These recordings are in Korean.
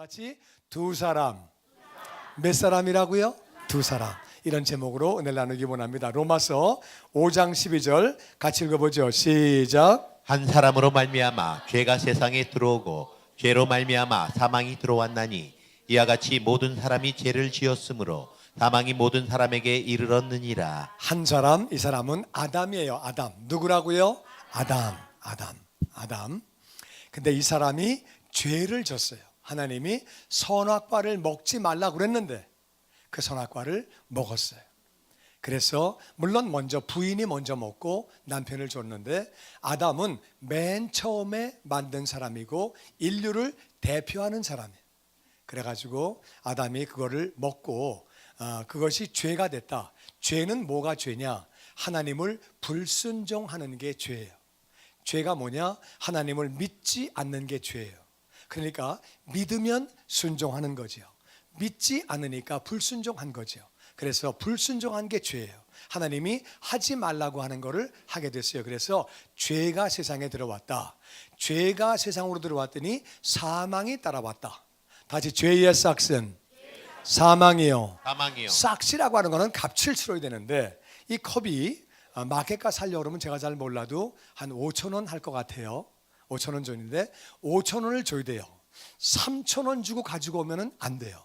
같이 두 사람. 몇 사람이라고요? 두 사람. 이런 제목으로 은혜를 나누기 원합니다. 로마서 5장 12절 같이 읽어보죠. 시작. 한 사람으로 말미암아 죄가 세상에 들어오고 죄로 말미암아 사망이 들어왔나니 이와 같이 모든 사람이 죄를 지었으므로 사망이 모든 사람에게 이르렀느니라. 한 사람, 이 사람은 아담이에요. 아담. 누구라고요? 아담. 근데 이 사람이 죄를 졌어요. 하나님이 선악과를 먹지 말라고 그랬는데 그 선악과를 먹었어요. 그래서 물론 먼저 부인이 먼저 먹고 남편을 줬는데 아담은 맨 처음에 만든 사람이고 인류를 대표하는 사람이에요. 그래가지고 아담이 그거를 먹고 그것이 죄가 됐다. 죄는 뭐가 죄냐? 하나님을 불순종하는 게 죄예요. 죄가 뭐냐? 하나님을 믿지 않는 게 죄예요. 그러니까 믿으면 순종하는 거죠. 믿지 않으니까 불순종한 거죠. 그래서 불순종한 게 죄예요. 하나님이 하지 말라고 하는 거를 하게 됐어요. 그래서 죄가 세상에 들어왔다. 죄가 세상으로 들어왔더니 사망이 따라왔다. 다시 죄의 싹은 사망이요. 싹이라고 하는 거는 값을 치러야 되는데 이 컵이 마켓가 살려고 그러면 제가 잘 몰라도 한 5,000원 할 것 같아요. 5,000원 전인데 5,000원을 줘야 돼요. 3,000원 주고 가지고 오면 안 돼요.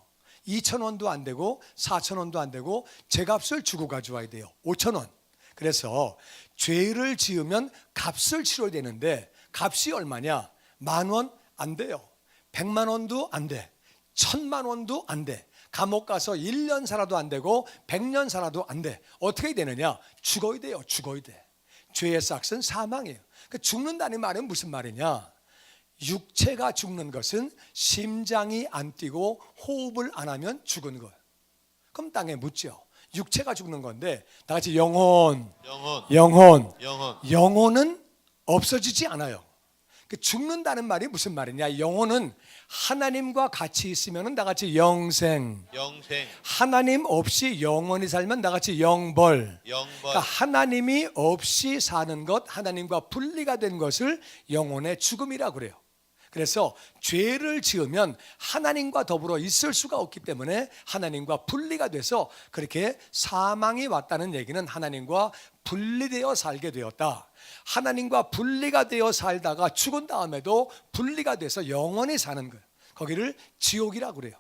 2,000원도 안 되고 4,000원도 안 되고 제 값을 주고 가져와야 돼요. 5,000원. 그래서 죄를 지으면 값을 치러야 되는데 값이 얼마냐? 10,000원 안 돼요. 100만 원도 안 돼. 1,000만 원도 안 돼. 감옥 가서 1년 살아도 안 되고 100년 살아도 안 돼. 어떻게 되느냐? 죽어야 돼요. 죽어야 돼. 죄의 싹은 사망이에요. 죽는다는 말은 무슨 말이냐? 육체가 죽는 것은 심장이 안 뛰고 호흡을 안 하면 죽은 거예요. 그럼 땅에 묻죠. 육체가 죽는 건데 다 같이 영혼은 없어지지 않아요. 죽는다는 말이 무슨 말이냐? 영혼은 하나님과 같이 있으면 다 같이 영생. 하나님 없이 영원히 살면 다 같이 영벌. 그러니까 하나님이 없이 사는 것, 하나님과 분리가 된 것을 영혼의 죽음이라고 그래요. 그래서 죄를 지으면 하나님과 더불어 있을 수가 없기 때문에 하나님과 분리가 돼서 그렇게 사망이 왔다는 얘기는 하나님과 분리되어 살게 되었다. 하나님과 분리가 되어 살다가 죽은 다음에도 분리가 돼서 영원히 사는 거예요. 거기를 지옥이라고 그래요.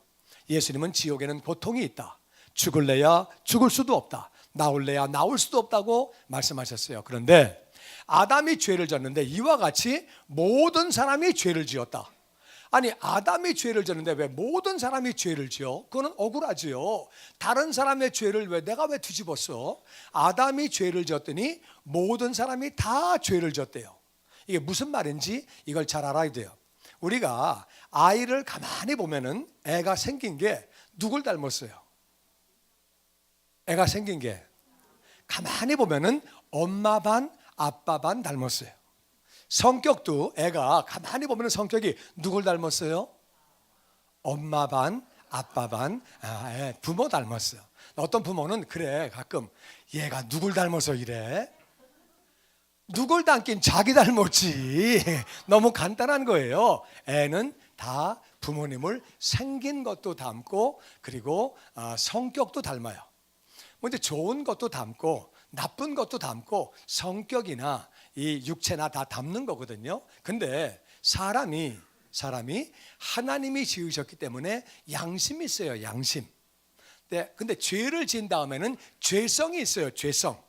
예수님은 지옥에는 고통이 있다. 죽을래야 죽을 수도 없다. 나올래야 나올 수도 없다고 말씀하셨어요. 그런데 아담이 죄를 졌는데 이와 같이 모든 사람이 죄를 지었다. 아니 아담이 죄를 졌는데 왜 모든 사람이 죄를 지어? 그거는 억울하지요. 다른 사람의 죄를 내가 왜 뒤집었어? 아담이 죄를 졌더니 모든 사람이 다 죄를 졌대요. 이게 무슨 말인지 이걸 잘 알아야 돼요. 우리가 아이를 가만히 보면은 애가 생긴 게 누굴 닮았어요? 애가 생긴 게 가만히 보면은 엄마 반 아빠 반 닮았어요. 성격도 애가 가만히 보면 성격이 누굴 닮았어요? 엄마 반 아빠 반 부모 닮았어요. 어떤 부모는 그래 가끔 얘가 누굴 닮아서 이래? 누굴 닮긴 자기 닮았지. 너무 간단한 거예요. 애는 다 부모님을 생긴 것도 닮고 그리고 성격도 닮아요. 먼저 좋은 것도 닮고 나쁜 것도 닮고 성격이나 이 육체나 다 닮는 거거든요. 근데 사람이 하나님이 지으셨기 때문에 양심이 있어요. 양심. 근데 죄를 지은 다음에는 죄성이 있어요. 죄성.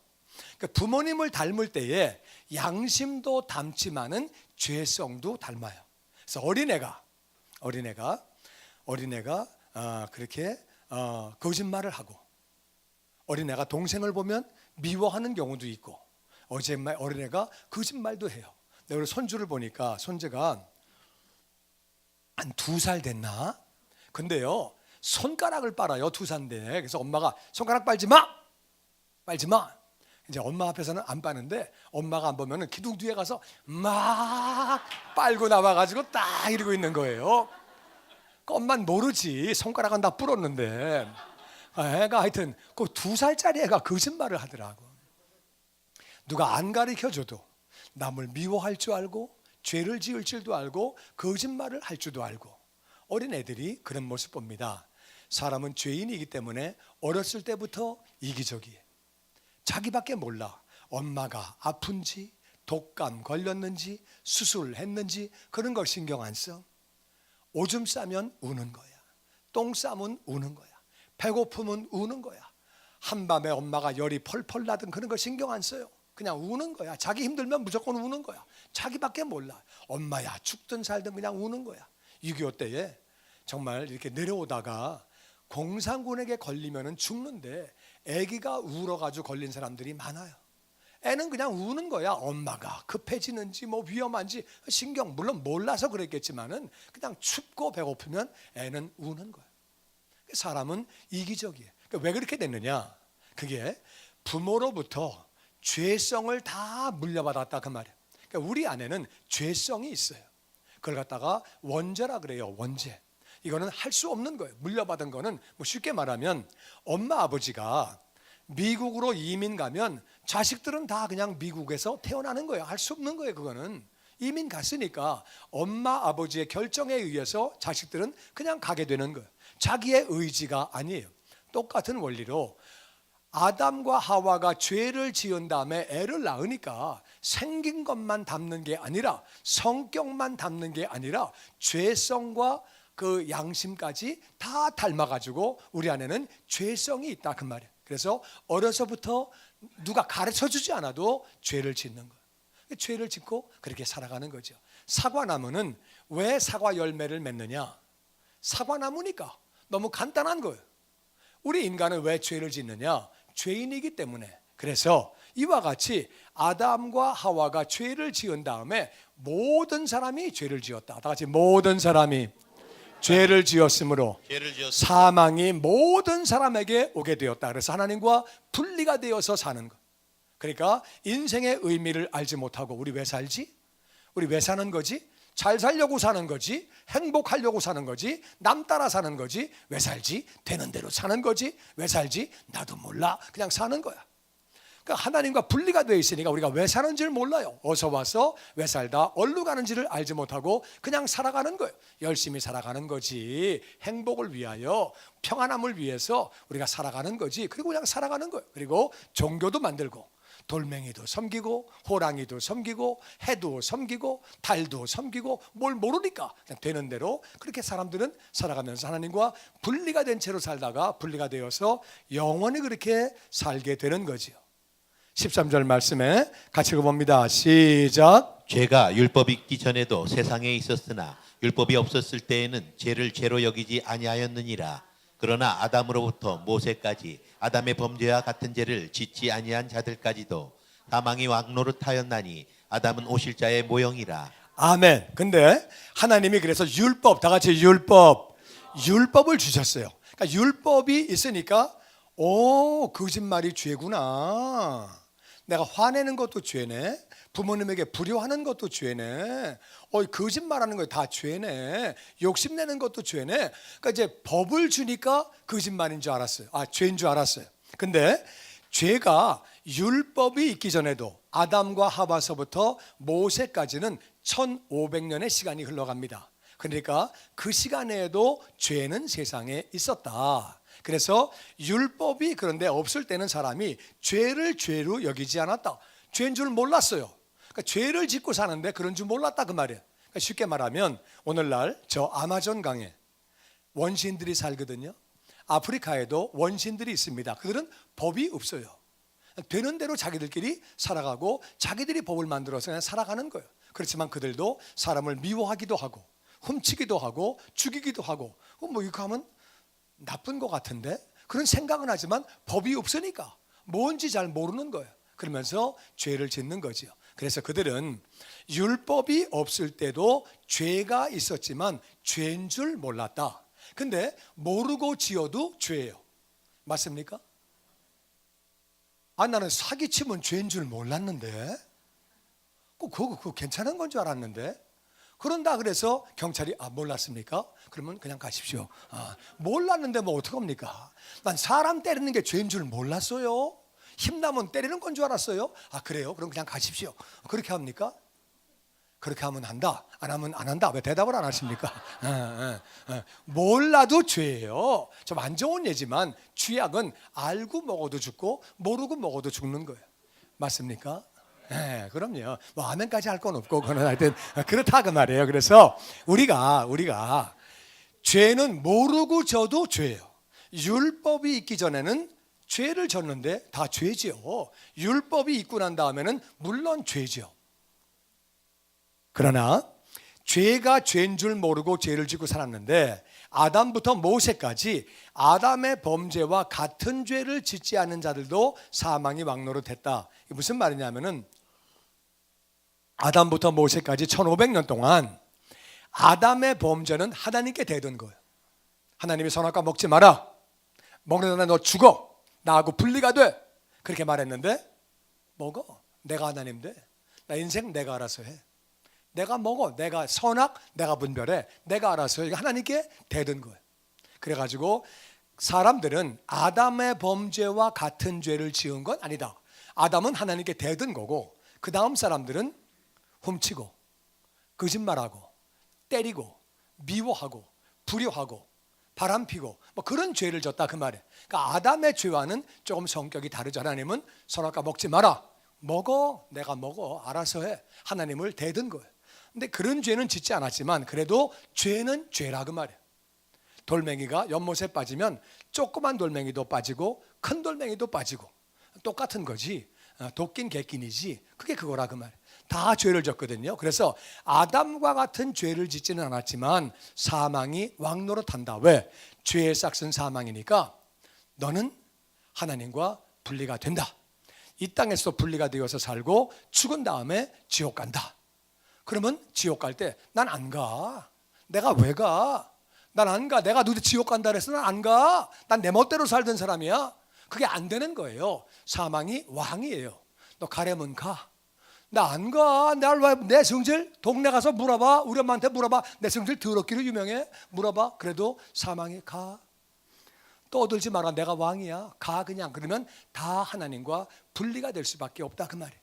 그러니까 부모님을 닮을 때에 양심도 닮지만은 죄성도 닮아요. 그래서 어린애가 그렇게 거짓말을 하고 어린애가 동생을 보면 미워하는 경우도 있고 어린애가 거짓말도 해요. 내가 우리 손주를 보니까 손주가 한 2살 됐나? 근데요 손가락을 빨아요. 2살인데 그래서 엄마가 손가락 빨지 마. 이제 엄마 앞에서는 안 빠는데 엄마가 안 보면은 기둥 뒤에 가서 막 빨고 나와가지고 딱 이러고 있는 거예요. 엄마는 모르지. 손가락은 다 불었는데 애가 하여튼 그 2살짜리 애가 거짓말을 하더라고. 누가 안 가르쳐줘도 남을 미워할 줄 알고 죄를 지을 줄도 알고 거짓말을 할 줄도 알고 어린애들이 그런 모습 봅니다. 사람은 죄인이기 때문에 어렸을 때부터 이기적이에요. 자기밖에 몰라. 엄마가 아픈지, 독감 걸렸는지, 수술했는지 그런 걸 신경 안 써. 오줌 싸면 우는 거야. 똥 싸면 우는 거야. 배고프면 우는 거야. 한밤에 엄마가 열이 펄펄 나든 그런 거 신경 안 써요. 그냥 우는 거야. 자기 힘들면 무조건 우는 거야. 자기밖에 몰라. 엄마야 죽든 살든 그냥 우는 거야. 6.25 때에 정말 이렇게 내려오다가 공산군에게 걸리면 죽는데 아기가 울어가지고 걸린 사람들이 많아요. 애는 그냥 우는 거야. 엄마가 급해지는지 뭐 위험한지 신경 물론 몰라서 그랬겠지만은 그냥 춥고 배고프면 애는 우는 거야. 사람은 이기적이에요. 그러니까 왜 그렇게 됐느냐? 그게 부모로부터 죄성을 다 물려받았다 그 말이에요. 그러니까 우리 안에는 죄성이 있어요. 그걸 갖다가 원죄라 그래요. 원죄. 이거는 할 수 없는 거예요. 물려받은 거는 뭐 쉽게 말하면 엄마 아버지가 미국으로 이민 가면 자식들은 다 그냥 미국에서 태어나는 거예요. 할 수 없는 거예요. 그거는 이민 갔으니까 엄마 아버지의 결정에 의해서 자식들은 그냥 가게 되는 거예요. 자기의 의지가 아니에요. 똑같은 원리로 아담과 하와가 죄를 지은 다음에 애를 낳으니까 생긴 것만 담는 게 아니라 성격만 담는 게 아니라 죄성과 그 양심까지 다 닮아가지고 우리 안에는 죄성이 있다 그 말이에요. 그래서 어려서부터 누가 가르쳐주지 않아도 죄를 짓는 거예요. 죄를 짓고 그렇게 살아가는 거죠. 사과나무는 왜 사과 열매를 맺느냐? 사과나무니까. 너무 간단한 거예요. 우리 인간은 왜 죄를 짓느냐? 죄인이기 때문에. 그래서 이와 같이 아담과 하와가 죄를 지은 다음에 모든 사람이 죄를 지었다. 다 같이 모든 사람이 죄를 지었으므로 사망이 모든 사람에게 오게 되었다. 그래서 하나님과 분리가 되어서 사는 것. 그러니까 인생의 의미를 알지 못하고 우리 왜 살지? 우리 왜 사는 거지? 잘 살려고 사는 거지? 행복하려고 사는 거지? 남 따라 사는 거지? 왜 살지? 되는 대로 사는 거지? 왜 살지? 나도 몰라. 그냥 사는 거야. 그러니까 하나님과 분리가 되어 있으니까 우리가 왜 사는지를 몰라요. 어서 와서 왜 살다 어디로 가는지를 알지 못하고 그냥 살아가는 거예요. 열심히 살아가는 거지. 행복을 위하여 평안함을 위해서 우리가 살아가는 거지. 그리고 그냥 살아가는 거예요. 그리고 종교도 만들고 돌멩이도 섬기고 호랑이도 섬기고 해도 섬기고 달도 섬기고 뭘 모르니까 그냥 되는 대로 그렇게 사람들은 살아가면서 하나님과 분리가 된 채로 살다가 분리가 되어서 영원히 그렇게 살게 되는 거지요. 13절 말씀에 같이 읽어봅니다. 시작. 죄가 율법이 있기 전에도 세상에 있었으나 율법이 없었을 때에는 죄를 죄로 여기지 아니하였느니라. 그러나 아담으로부터 모세까지 아담의 범죄와 같은 죄를 짓지 아니한 자들까지도 사망이 왕노릇하였나니 아담은 오실자의 모형이라. 아멘. 근데 하나님이 그래서 율법, 다 같이 율법을 주셨어요. 그러니까 율법이 있으니까 거짓말이 죄구나. 내가 화내는 것도 죄네. 부모님에게 불효하는 것도 죄네. 거짓말하는 거 다 죄네. 욕심내는 것도 죄네. 그러니까 이제 법을 주니까 거짓말인 줄 알았어요. 죄인 줄 알았어요. 근데 죄가 율법이 있기 전에도 아담과 하와서부터 모세까지는 1500년의 시간이 흘러갑니다. 그러니까 그 시간에도 죄는 세상에 있었다. 그래서 율법이 그런데 없을 때는 사람이 죄를 죄로 여기지 않았다. 죄인 줄 몰랐어요. 그러니까 죄를 짓고 사는데 그런 줄 몰랐다 그 말이에요. 그러니까 쉽게 말하면 오늘날 저 아마존 강에 원시인들이 살거든요. 아프리카에도 원시인들이 있습니다. 그들은 법이 없어요. 되는 대로 자기들끼리 살아가고 자기들이 법을 만들어서 그냥 살아가는 거예요. 그렇지만 그들도 사람을 미워하기도 하고 훔치기도 하고 죽이기도 하고 뭐 이렇게 하면 나쁜 것 같은데 그런 생각은 하지만 법이 없으니까 뭔지 잘 모르는 거예요. 그러면서 죄를 짓는 거죠. 그래서 그들은 율법이 없을 때도 죄가 있었지만 죄인 줄 몰랐다. 근데 모르고 지어도 죄예요. 맞습니까? 나는 사기치면 죄인 줄 몰랐는데 그거 괜찮은 건 줄 알았는데 그런다 그래서 경찰이 몰랐습니까? 그러면 그냥 가십시오. 몰랐는데 뭐 어떡합니까? 난 사람 때리는 게 죄인 줄 몰랐어요. 힘나면 때리는 건 줄 알았어요. 그래요? 그럼 그냥 가십시오. 그렇게 합니까? 그렇게 하면 한다, 안 하면 안 한다. 왜 대답을 안 하십니까? 몰라도 죄예요. 좀 안 좋은 예지만 죄악은 알고 먹어도 죽고 모르고 먹어도 죽는 거예요. 맞습니까? 그럼요. 뭐 아멘까지 할 건 없고 그건 하여튼 그렇다 그 말이에요. 그래서 우리가 죄는 모르고 져도 죄예요. 율법이 있기 전에는 죄를 졌는데 다 죄지요. 율법이 있고 난 다음에는 물론 죄죠. 그러나 죄가 죄인 줄 모르고 죄를 짓고 살았는데 아담부터 모세까지 아담의 범죄와 같은 죄를 짓지 않는 자들도 사망이 왕노릇했다. 이게 무슨 말이냐면은 아담부터 모세까지 1500년 동안 아담의 범죄는 하나님께 대던 거예요. 하나님이 선악과 먹지 마라. 먹는 너 죽어. 나하고 분리가 돼. 그렇게 말했는데 먹어. 내가 하나님 돼. 나 인생 내가 알아서 해. 내가 먹어. 내가 선악 내가 분별해. 내가 알아서 해. 하나님께 대던 거예요. 그래가지고 사람들은 아담의 범죄와 같은 죄를 지은 건 아니다. 아담은 하나님께 대던 거고 그 다음 사람들은 훔치고 거짓말하고 때리고 미워하고 불효하고 바람피고 뭐 그런 죄를 졌다 그 말이에요. 그러니까 아담의 죄와는 조금 성격이 다르죠. 하나님은 선악과 먹지 마라. 먹어. 내가 먹어. 알아서 해. 하나님을 대든 거예요. 근데 그런 죄는 짓지 않았지만 그래도 죄는 죄라 그 말이에요. 돌멩이가 연못에 빠지면 조그만 돌멩이도 빠지고 큰 돌멩이도 빠지고 똑같은 거지. 도끼는 개끼니지. 그게 그거라 그 말이에요. 다 죄를 졌거든요. 그래서 아담과 같은 죄를 짓지는 않았지만 사망이 왕노릇한다. 왜? 죄의 싹은 사망이니까 너는 하나님과 분리가 된다. 이 땅에서 분리가 되어서 살고 죽은 다음에 지옥 간다. 그러면 지옥 갈 때 난 안 가. 내가 왜 가? 난 안 가. 내가 너희 지옥 간다 그래서 난 안 가. 난 내 멋대로 살던 사람이야. 그게 안 되는 거예요. 사망이 왕이에요. 너 가려면 가. 나 안 가. 내 성질 동네 가서 물어봐. 우리 엄마한테 물어봐. 내 성질 더럽기로 유명해. 물어봐. 그래도 사망이 가. 떠들지 마라. 내가 왕이야. 가 그냥. 그러면 다 하나님과 분리가 될 수밖에 없다 그 말이에요.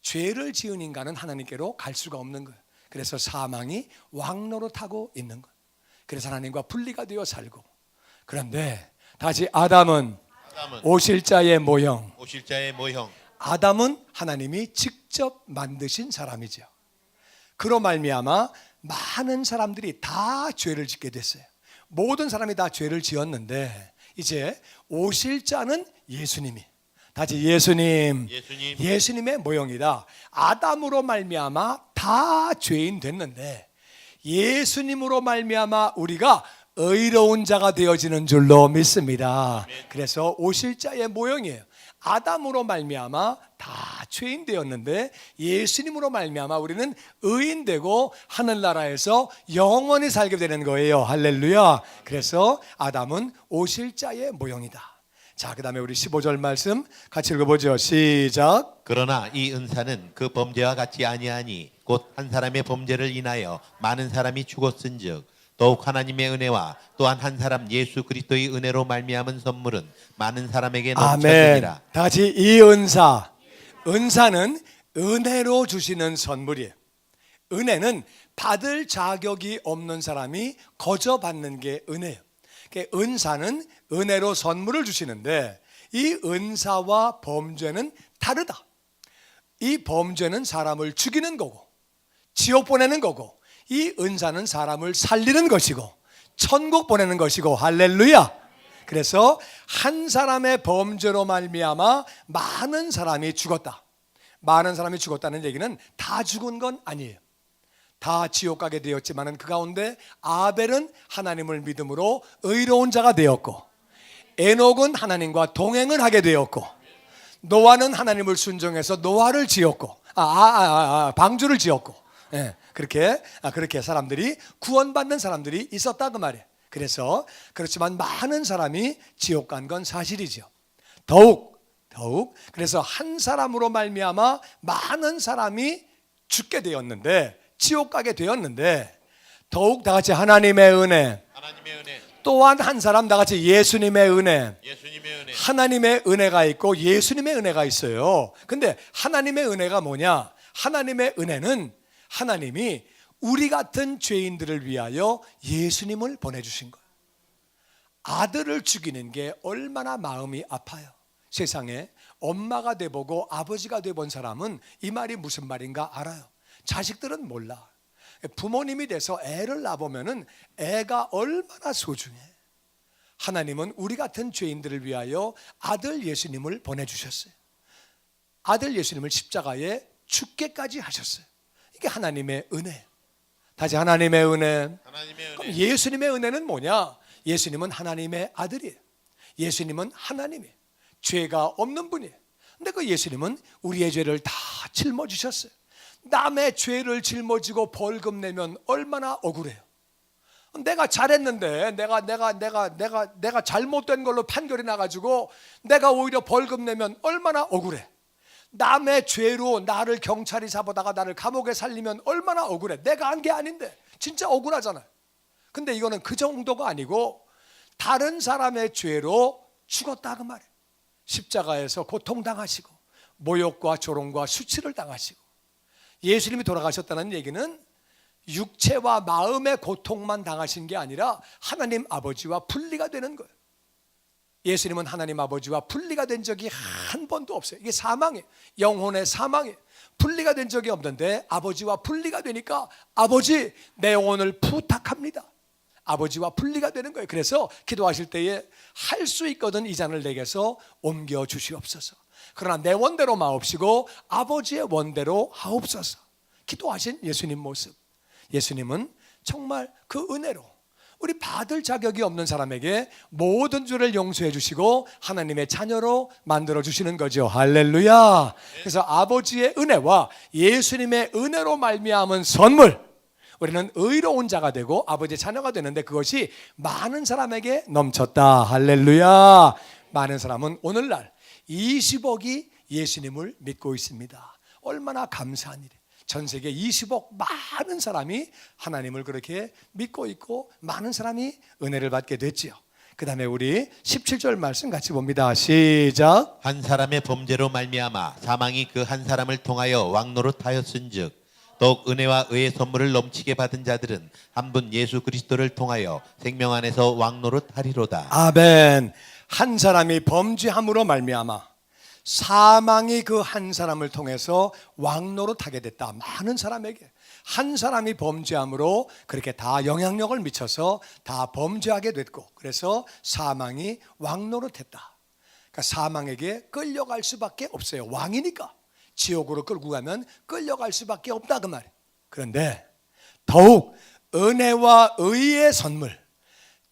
죄를 지은 인간은 하나님께로 갈 수가 없는 거예요. 그래서 사망이 왕노릇하고 있는 거예요. 그래서 하나님과 분리가 되어 살고. 그런데 다시 아담은 오실자의 모형. 아담은 하나님이 직접 만드신 사람이죠. 그로 말미암아 많은 사람들이 다 죄를 짓게 됐어요. 모든 사람이 다 죄를 지었는데 이제 오실 자는 예수님이. 다시 예수님의 모형이다. 아담으로 말미암아 다 죄인 됐는데 예수님으로 말미암아 우리가 의로운 자가 되어지는 줄로 믿습니다. 그래서 오실 자의 모형이에요. 아담으로 말미암아 다 죄인 되었는데 예수님으로 말미암아 우리는 의인 되고 하늘나라에서 영원히 살게 되는 거예요. 할렐루야. 그래서 아담은 오실 자의 모형이다. 자, 그 다음에 우리 15절 말씀 같이 읽어보죠. 시작. 그러나 이 은사는 그 범죄와 같지 아니하니 곧 한 사람의 범죄를 인하여 많은 사람이 죽었은즉 더욱 하나님의 은혜와 또한 한 사람 예수 그리스도의 은혜로 말미암은 선물은 많은 사람에게 넘쳤느니라. 아멘. 다시 이 은사는 은혜로 주시는 선물이에요. 은혜는 받을 자격이 없는 사람이 거저 받는 게 은혜예요. 그러니까 은사는 은혜로 선물을 주시는데 이 은사와 범죄는 다르다. 이 범죄는 사람을 죽이는 거고 지옥 보내는 거고 이 은사는 사람을 살리는 것이고 천국 보내는 것이고 할렐루야. 그래서 한 사람의 범죄로 말미암아 많은 사람이 죽었다. 많은 사람이 죽었다는 얘기는 다 죽은 건 아니에요. 다 지옥 가게 되었지만 그 가운데 아벨은 하나님을 믿음으로 의로운 자가 되었고 에녹은 하나님과 동행을 하게 되었고 노아는 하나님을 순종해서 노아를 지었고 방주를 지었고 그렇게 사람들이 구원받는 사람들이 있었다 그 말이에요. 그래서 그렇지만 많은 사람이 지옥 간 건 사실이죠. 더욱 그래서 한 사람으로 말미암아 많은 사람이 죽게 되었는데 지옥 가게 되었는데 더욱 다 같이 하나님의 은혜 또한 한 사람 다 같이 예수님의 은혜. 하나님의 은혜가 있고 예수님의 은혜가 있어요. 근데 하나님의 은혜가 뭐냐? 하나님의 은혜는 하나님이 우리 같은 죄인들을 위하여 예수님을 보내주신 거예요. 아들을 죽이는 게 얼마나 마음이 아파요. 세상에 엄마가 돼보고 아버지가 돼본 사람은 이 말이 무슨 말인가 알아요. 자식들은 몰라. 부모님이 돼서 애를 낳아보면 애가 얼마나 소중해. 하나님은 우리 같은 죄인들을 위하여 아들 예수님을 보내주셨어요. 아들 예수님을 십자가에 죽게까지 하셨어요. 이게 하나님의 은혜. 다시 하나님의 은혜. 그럼 예수님의 은혜는 뭐냐? 예수님은 하나님의 아들이에요. 예수님은 하나님이에요. 죄가 없는 분이에요. 근데 그 예수님은 우리의 죄를 다 짊어지셨어요. 남의 죄를 짊어지고 벌금 내면 얼마나 억울해요. 내가 잘했는데 내가 잘못된 걸로 판결이 나가지고 내가 오히려 벌금 내면 얼마나 억울해. 남의 죄로 나를 경찰이 잡아다가 나를 감옥에 살리면 얼마나 억울해. 내가 한 게 아닌데 진짜 억울하잖아요. 근데 이거는 그 정도가 아니고 다른 사람의 죄로 죽었다 그 말이에요. 십자가에서 고통당하시고 모욕과 조롱과 수치를 당하시고 예수님이 돌아가셨다는 얘기는 육체와 마음의 고통만 당하신 게 아니라 하나님 아버지와 분리가 되는 거예요. 예수님은 하나님 아버지와 분리가 된 적이 한 번도 없어요. 이게 사망이에요. 영혼의 사망이에요. 분리가 된 적이 없는데 아버지와 분리가 되니까 아버지 내 영혼을 부탁합니다. 아버지와 분리가 되는 거예요. 그래서 기도하실 때에 할 수 있거든 이 잔을 내게서 옮겨 주시옵소서. 그러나 내 원대로 마옵시고 아버지의 원대로 하옵소서. 기도하신 예수님 모습. 예수님은 정말 그 은혜로 우리 받을 자격이 없는 사람에게 모든 죄를 용서해 주시고 하나님의 자녀로 만들어 주시는 거죠. 할렐루야. 그래서 아버지의 은혜와 예수님의 은혜로 말미암은 선물, 우리는 의로운 자가 되고 아버지의 자녀가 되는데 그것이 많은 사람에게 넘쳤다. 할렐루야. 많은 사람은 오늘날 20억이 예수님을 믿고 있습니다. 얼마나 감사한 일이에요. 전 세계 20억 많은 사람이 하나님을 그렇게 믿고 있고 많은 사람이 은혜를 받게 됐지요. 그 다음에 우리 17절 말씀 같이 봅니다. 시작. 한 사람의 범죄로 말미암아 사망이 그 한 사람을 통하여 왕노릇하였은즉 더욱 은혜와 의의 선물을 넘치게 받은 자들은 한 분 예수 그리스도를 통하여 생명 안에서 왕노릇하리로다. 아멘. 한 사람이 범죄함으로 말미암아 사망이 그 한 사람을 통해서 왕노릇하게 됐다. 많은 사람에게 한 사람이 범죄함으로 그렇게 다 영향력을 미쳐서 다 범죄하게 됐고 그래서 사망이 왕노릇했다. 그러니까 사망에게 끌려갈 수밖에 없어요. 왕이니까 지옥으로 끌고 가면 끌려갈 수밖에 없다 그 말이에요. 그런데 더욱 은혜와 의의 선물,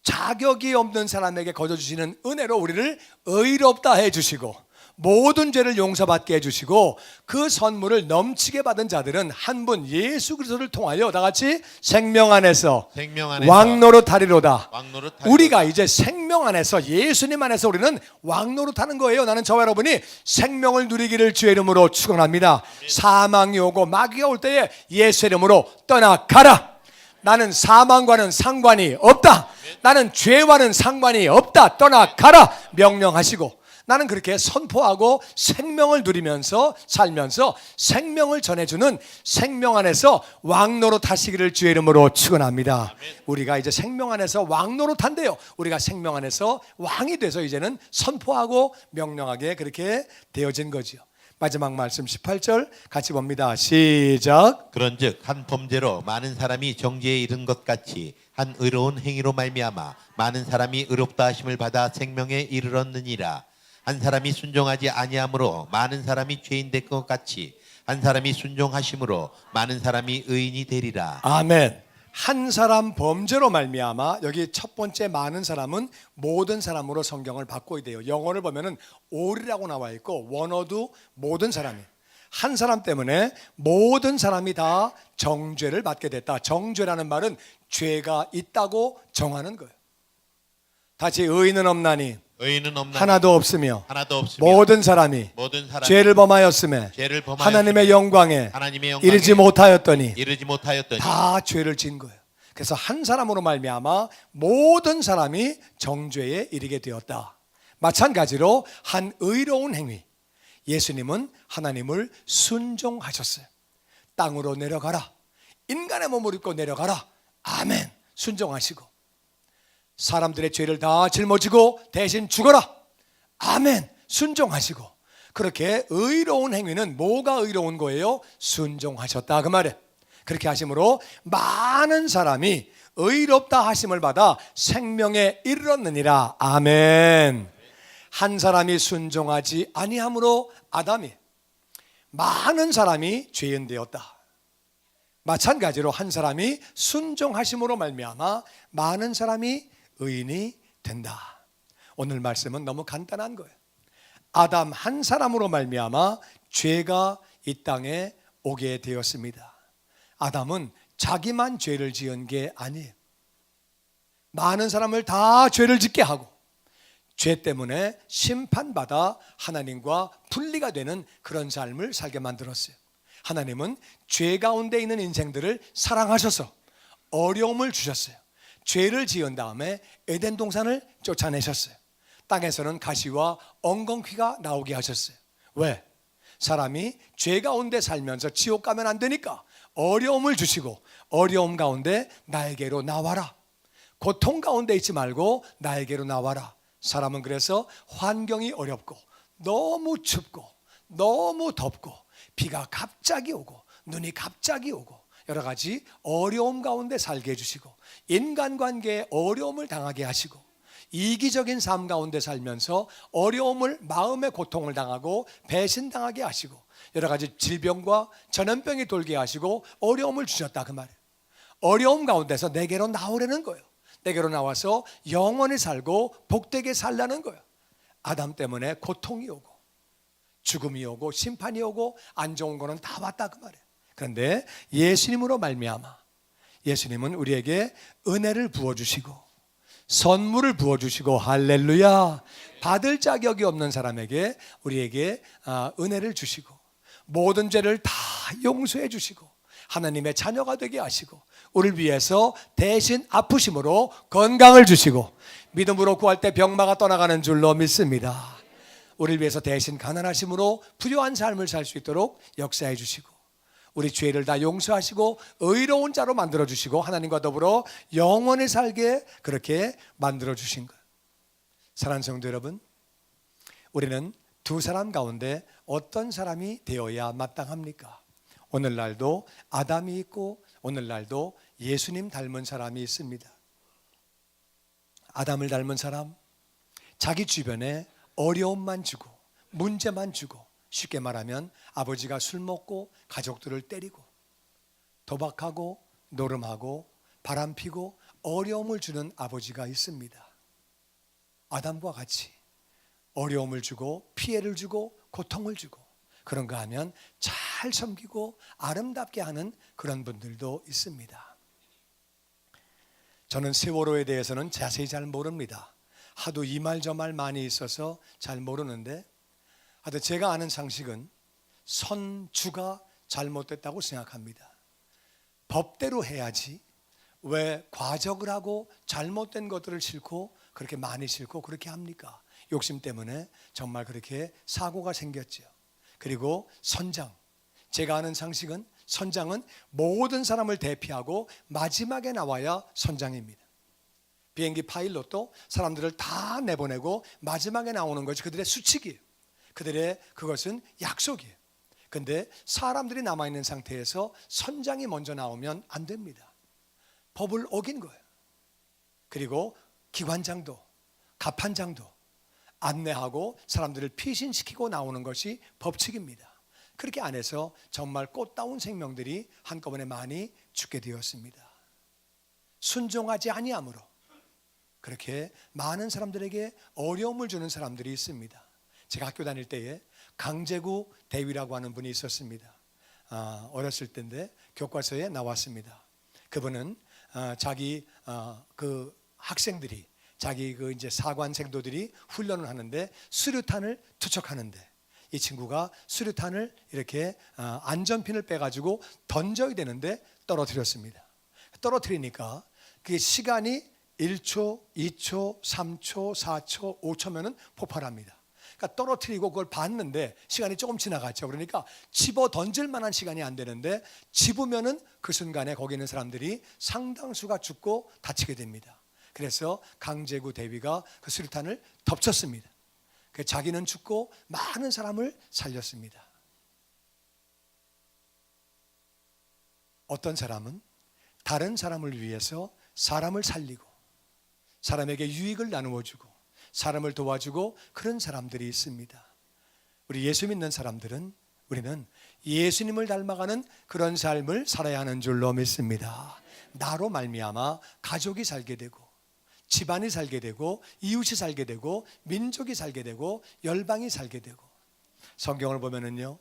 자격이 없는 사람에게 거둬주시는 은혜로 우리를 의롭다 해주시고 모든 죄를 용서받게 해주시고 그 선물을 넘치게 받은 자들은 한 분 예수 그리스도를 통하여 다 같이 생명 안에서 왕노릇하리로다. 우리가 이제 생명 안에서 예수님 안에서 우리는 왕노릇하는 거예요. 나는 저와 여러분이 생명을 누리기를 주의 이름으로 축원합니다. 사망이 오고 마귀가 올 때에 예수 이름으로 떠나가라. 나는 사망과는 상관이 없다. 나는 죄와는 상관이 없다. 떠나가라 명령하시고 나는 그렇게 선포하고 생명을 누리면서 살면서 생명을 전해주는 생명 안에서 왕노릇 하시기를 주의 이름으로 축원합니다. 우리가 이제 생명 안에서 왕노릇 한대요. 우리가 생명 안에서 왕이 돼서 이제는 선포하고 명령하게 그렇게 되어진 거지요. 마지막 말씀 18절 같이 봅니다. 시작. 그런즉 한 범죄로 많은 사람이 정죄에 이른 것 같이 한 의로운 행위로 말미암아 많은 사람이 의롭다 하심을 받아 생명에 이르렀느니라. 한 사람이 순종하지 아니함으로 많은 사람이 죄인 될 것 같이 한 사람이 순종하심으로 많은 사람이 의인이 되리라. 아멘. 한 사람 범죄로 말미암아 여기 첫 번째 많은 사람은 모든 사람으로 성경을 바꿔야 돼요. 영어를 보면은 all이라고 나와 있고 원어도 모든 사람이 한 사람 때문에 모든 사람이 다 정죄를 받게 됐다. 정죄라는 말은 죄가 있다고 정하는 거예요. 다시 의인은 없나니 의인은 없나니 하나도 없으며 없으며 모든 사람이 죄를 범하였음에 하나님의 영광에 이르지 못하였더니 다 죄를 진 거예요. 그래서 한 사람으로 말미암아 모든 사람이 정죄에 이르게 되었다. 마찬가지로 한 의로운 행위, 예수님은 하나님을 순종하셨어요. 땅으로 내려가라. 인간의 몸을 입고 내려가라. 아멘. 순종하시고 사람들의 죄를 다 짊어지고 대신 죽어라. 아멘. 순종하시고 그렇게 의로운 행위는 뭐가 의로운 거예요? 순종하셨다 그 말이에요. 그렇게 하심으로 많은 사람이 의롭다 하심을 받아 생명에 이르렀느니라. 아멘. 한 사람이 순종하지 아니함으로 아담이 많은 사람이 죄인 되었다. 마찬가지로 한 사람이 순종하심으로 말미암아 많은 사람이 의인이 된다. 오늘 말씀은 너무 간단한 거예요. 아담 한 사람으로 말미암아 죄가 이 땅에 오게 되었습니다. 아담은 자기만 죄를 지은 게 아니에요. 많은 사람을 다 죄를 짓게 하고 죄 때문에 심판받아 하나님과 분리가 되는 그런 삶을 살게 만들었어요. 하나님은 죄 가운데 있는 인생들을 사랑하셔서 어려움을 주셨어요. 죄를 지은 다음에 에덴 동산을 쫓아내셨어요. 땅에서는 가시와 엉겅퀴가 나오게 하셨어요. 왜? 사람이 죄 가운데 살면서 지옥 가면 안 되니까 어려움을 주시고 어려움 가운데 나에게로 나와라. 고통 가운데 있지 말고 나에게로 나와라. 사람은 그래서 환경이 어렵고 너무 춥고 너무 덥고 비가 갑자기 오고 눈이 갑자기 오고 여러 가지 어려움 가운데 살게 해주시고 인간관계에 어려움을 당하게 하시고 이기적인 삶 가운데 살면서 어려움을 마음의 고통을 당하고 배신당하게 하시고 여러 가지 질병과 전염병이 돌게 하시고 어려움을 주셨다 그 말이에요. 어려움 가운데서 내게로 나오려는 거예요. 내게로 나와서 영원히 살고 복되게 살라는 거예요. 아담 때문에 고통이 오고 죽음이 오고 심판이 오고 안 좋은 거는 다 왔다 그 말이에요. 그런데 예수님으로 말미암아 예수님은 우리에게 은혜를 부어주시고 선물을 부어주시고 할렐루야. 받을 자격이 없는 사람에게 우리에게 은혜를 주시고 모든 죄를 다 용서해 주시고 하나님의 자녀가 되게 하시고 우리를 위해서 대신 아프심으로 건강을 주시고 믿음으로 구할 때 병마가 떠나가는 줄로 믿습니다. 우리를 위해서 대신 가난하심으로 부유한 삶을 살 수 있도록 역사해 주시고 우리 죄를 다 용서하시고 의로운 자로 만들어 주시고 하나님과 더불어 영원히 살게 그렇게 만들어 주신 거예요. 사랑하는 성도 여러분, 우리는 두 사람 가운데 어떤 사람이 되어야 마땅합니까? 오늘날도 아담이 있고 오늘날도 예수님 닮은 사람이 있습니다. 아담을 닮은 사람, 자기 주변에 어려움만 주고 문제만 주고 쉽게 말하면 아버지가 술 먹고 가족들을 때리고 도박하고 노름하고 바람피고 어려움을 주는 아버지가 있습니다. 아담과 같이 어려움을 주고 피해를 주고 고통을 주고 그런가 하면 잘 섬기고 아름답게 하는 그런 분들도 있습니다. 저는 세월호에 대해서는 자세히 잘 모릅니다. 하도 이 말 저 말 많이 있어서 잘 모르는데 하여튼 제가 아는 상식은 선주가 잘못됐다고 생각합니다. 법대로 해야지 왜 과적을 하고 잘못된 것들을 싫고 그렇게 많이 싫고 그렇게 합니까? 욕심 때문에 정말 그렇게 사고가 생겼죠. 그리고 선장, 제가 아는 상식은 선장은 모든 사람을 대피하고 마지막에 나와야 선장입니다. 비행기 파일럿도 사람들을 다 내보내고 마지막에 나오는 것이 그들의 수칙이에요. 그들의 그것은 약속이에요. 근데 사람들이 남아있는 상태에서 선장이 먼저 나오면 안 됩니다. 법을 어긴 거예요. 그리고 기관장도 갑판장도 안내하고 사람들을 피신시키고 나오는 것이 법칙입니다. 그렇게 안 해서 정말 꽃다운 생명들이 한꺼번에 많이 죽게 되었습니다. 순종하지 아니함으로 그렇게 많은 사람들에게 어려움을 주는 사람들이 있습니다. 제가 학교 다닐 때에 강제구 대위라고 하는 분이 있었습니다. 어렸을 때인데 교과서에 나왔습니다. 그분은 자기 그 학생들이 자기 그 이제 사관생도들이 훈련을 하는데 수류탄을 투척하는데 이 친구가 수류탄을 이렇게 안전핀을 빼가지고 던져야 되는데 떨어뜨렸습니다. 떨어뜨리니까 그게 시간이 1초, 2초, 3초, 4초, 5초면은 폭발합니다. 그러니까 떨어뜨리고 그걸 봤는데 시간이 조금 지나갔죠. 그러니까 집어 던질 만한 시간이 안 되는데 집으면은 그 순간에 거기 있는 사람들이 상당수가 죽고 다치게 됩니다. 그래서 강제구 대위가 그 수류탄을 덮쳤습니다. 자기는 죽고 많은 사람을 살렸습니다. 어떤 사람은 다른 사람을 위해서 사람을 살리고 사람에게 유익을 나누어 주고 사람을 도와주고 그런 사람들이 있습니다. 우리 예수 믿는 사람들은 우리는 예수님을 닮아가는 그런 삶을 살아야 하는 줄로 믿습니다. 나로 말미암아 가족이 살게 되고 집안이 살게 되고 이웃이 살게 되고 민족이 살게 되고 열방이 살게 되고 성경을 보면은요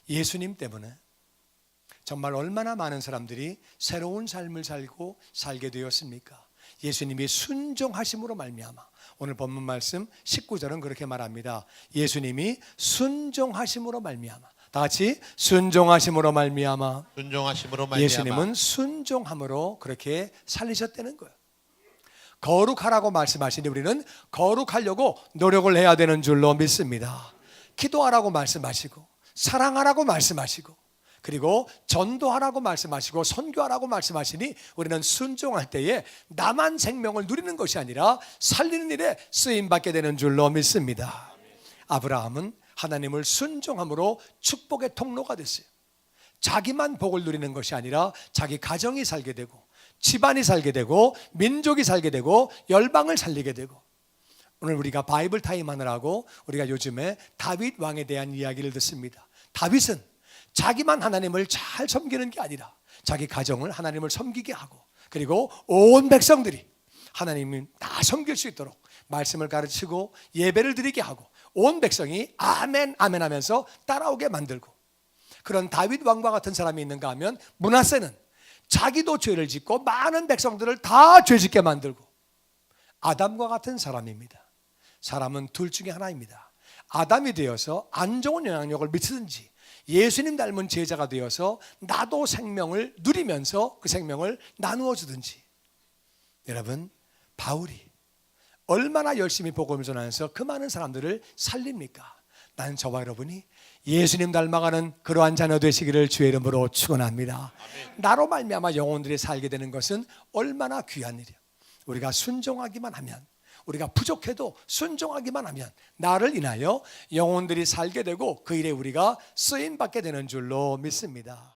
예수님 때문에 정말 얼마나 많은 사람들이 새로운 삶을 살고 살게 되었습니까? 예수님이 순종하심으로 말미암아 오늘 본문 말씀 19절은 그렇게 말합니다. 예수님이 순종하심으로 말미암아 다 같이 순종하심으로 말미암아 순종하심으로 말미암아 예수님은 순종함으로 그렇게 살리셨다는 거예요. 거룩하라고 말씀하시니 우리는 거룩하려고 노력을 해야 되는 줄로 믿습니다. 기도하라고 말씀하시고 사랑하라고 말씀하시고 그리고 전도하라고 말씀하시고 선교하라고 말씀하시니 우리는 순종할 때에 나만 생명을 누리는 것이 아니라 살리는 일에 쓰임받게 되는 줄로 믿습니다. 아브라함은 하나님을 순종함으로 축복의 통로가 됐어요. 자기만 복을 누리는 것이 아니라 자기 가정이 살게 되고 집안이 살게 되고 민족이 살게 되고 열방을 살리게 되고 오늘 우리가 바이블 타임 하느라고 우리가 요즘에 다윗 왕에 대한 이야기를 듣습니다. 다윗은 자기만 하나님을 잘 섬기는 게 아니라 자기 가정을 하나님을 섬기게 하고 그리고 온 백성들이 하나님을 다 섬길 수 있도록 말씀을 가르치고 예배를 드리게 하고 온 백성이 아멘 아멘 하면서 따라오게 만들고 그런 다윗 왕과 같은 사람이 있는가 하면 므낫세는 자기도 죄를 짓고 많은 백성들을 다 죄짓게 만들고 아담과 같은 사람입니다. 사람은 둘 중에 하나입니다. 아담이 되어서 안 좋은 영향력을 미치든지 예수님 닮은 제자가 되어서 나도 생명을 누리면서 그 생명을 나누어 주든지. 여러분 바울이 얼마나 열심히 복음을 전하면서 그 많은 사람들을 살립니까? 나는 저와 여러분이 예수님 닮아가는 그러한 자녀 되시기를 주의 이름으로 축원합니다. 나로 말미암아 영혼들이 살게 되는 것은 얼마나 귀한 일이에요. 우리가 순종하기만 하면 우리가 부족해도 순종하기만 하면 나를 인하여 영혼들이 살게 되고 그 일에 우리가 쓰임받게 되는 줄로 믿습니다.